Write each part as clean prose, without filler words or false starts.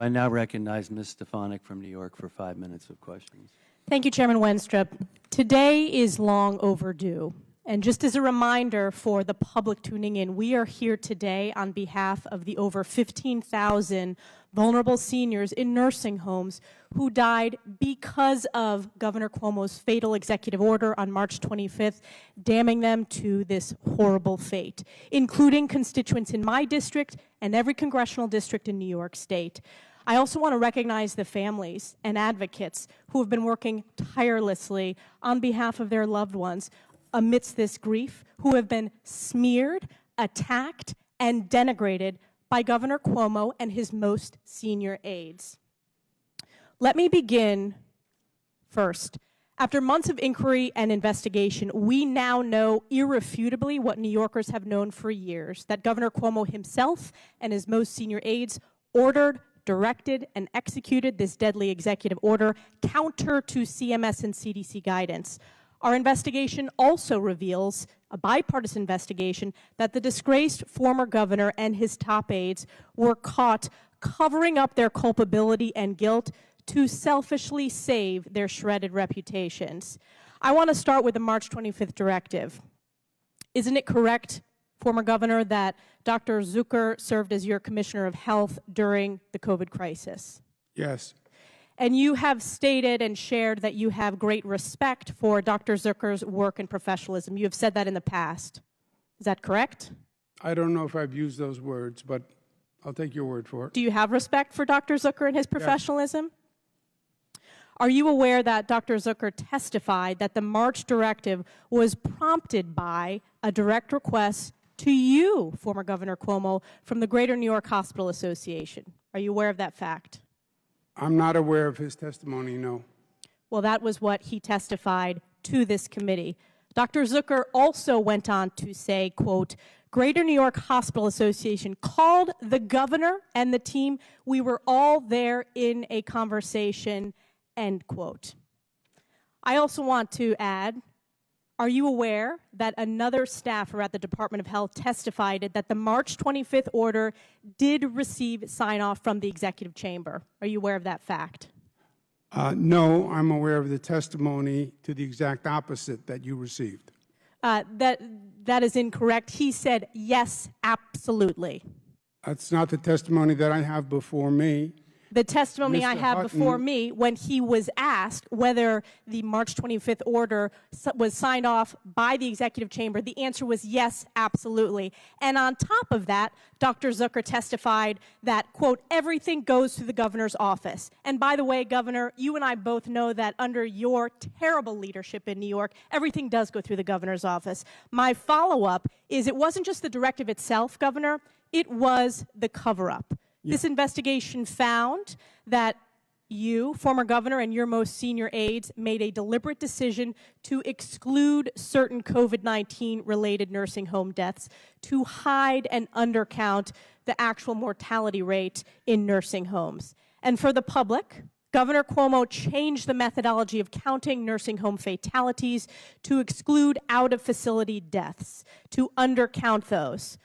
I now recognize Ms. Stefanik from New York for 5 minutes of questions. Thank you, Chairman Wenstrup. Today is long overdue. And just as a reminder for the public tuning in, we are here today on behalf of the over 15,000 vulnerable seniors in nursing homes who died because of Governor Cuomo's fatal executive order on March 25th, damning them to this horrible fate, including constituents in my district and every congressional district in New York State. I also want to recognize the families and advocates who have been working tirelessly on behalf of their loved ones amidst this grief, who have been smeared, attacked, and denigrated by Governor Cuomo and his most senior aides. Let me begin first. After months of inquiry and investigation, we now know irrefutably what New Yorkers have known for years, that Governor Cuomo himself and his most senior aides ordered, directed, and executed this deadly executive order counter to CMS and CDC guidance. Our investigation also reveals, a bipartisan investigation, that the disgraced former governor and his top aides were caught covering up their culpability and guilt to selfishly save their shredded reputations. I want to start with the March 25th directive. Isn't it correct, former governor, that Dr. Zucker served as your commissioner of health during the COVID crisis? Yes. And you have stated and shared that you have great respect for Dr. Zucker's work and professionalism. You have said that in the past. Is that correct? I don't know if I've used those words, but I'll take your word for it. Do you have respect for Dr. Zucker and his professionalism? Yes. Are you aware that Dr. Zucker testified that the March directive was prompted by a direct request to you, former Governor Cuomo, from the Greater New York Hospital Association? Are you aware of that fact? I'm not aware of his testimony, no. Well, that was what he testified to this committee. Dr. Zucker also went on to say, quote, Greater New York Hospital Association called the governor and the team. We were all there in a conversation, end quote. I also want to add, are you aware that another staffer at the Department of Health testified that the March 25th order did receive sign-off from the executive chamber? Are you aware of that fact? No, I'm aware of the testimony to the exact opposite that you received. That is incorrect. He said, yes, absolutely. That's not the testimony that I have before me. The testimony I have Hutton, before me, when he was asked whether the March 25th order was signed off by the executive chamber, the answer was yes, absolutely. And on top of that, Dr. Zucker testified that, quote, everything goes through the governor's office. And by the way, Governor, you and I both know that under your terrible leadership in New York, everything does go through the governor's office. My follow-up is it wasn't just the directive itself, Governor, it was the cover-up. Yeah. This investigation found that you, former governor, and your most senior aides made a deliberate decision to exclude certain COVID-19 related nursing home deaths to hide and undercount the actual mortality rate in nursing homes. And for the public, Governor Cuomo changed the methodology of counting nursing home fatalities to exclude out-of-facility deaths, to undercount those.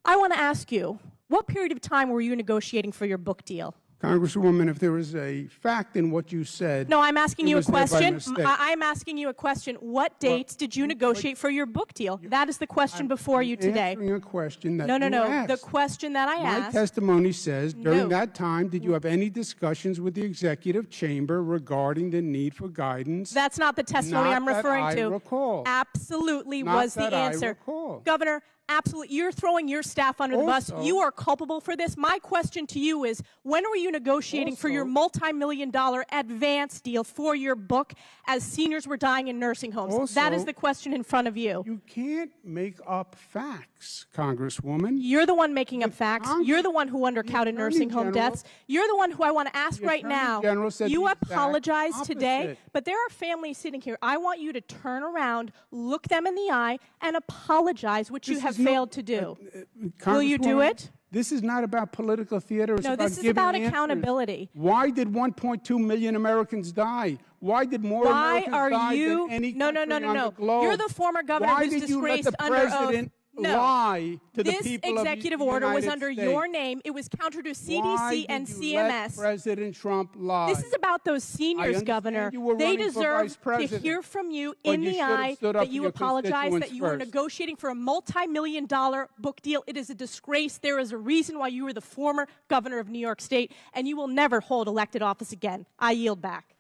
I want to ask you, what period of time were you negotiating for your book deal? Congresswoman, if there is a fact in what you said... No, I'm asking you a question. I'm asking you a question. What dates did you negotiate for your book deal? That is the question before you today. I'm answering a question that you asked. No. The question that I asked... My testimony says, during that time, did you have any discussions with the executive chamber regarding the need for guidance? That's not the testimony I'm referring to. Not that I recall. Absolutely was the answer. I recall. Governor, absolutely. You're throwing your staff under the bus. You are culpable for this. My question to you is, when were you negotiating for your multi-million-dollar advance deal for your book as seniors were dying in nursing homes? That is the question in front of you. You can't make up facts, Congresswoman. You're the one making up facts. You're the one who undercounted nursing home deaths. You're the one who I want to ask right now. You apologize today, but there are families sitting here. I want you to turn around, look them in the eye, and apologize, which you have failed to do. Will you do it? This is not about political theater. It's no, this is about accountability. Why did 1.2 million Americans die? Why did more Americans die than any country on the globe? You're the former governor who's disgraced under oath. No. lie to the This people of the executive order was United under States? your name. It was counter to CDC Why and did you let CMS. President Trump lie? This is about those seniors, understand Governor. you were They running for deserve vice to president, hear from you but in you the should have eye stood up that for you your apologize, that constituents you were first. negotiating for a multi-million-dollar book deal. It is a disgrace. There is a reason why you were the former governor of New York State, and you will never hold elected office again. I yield back.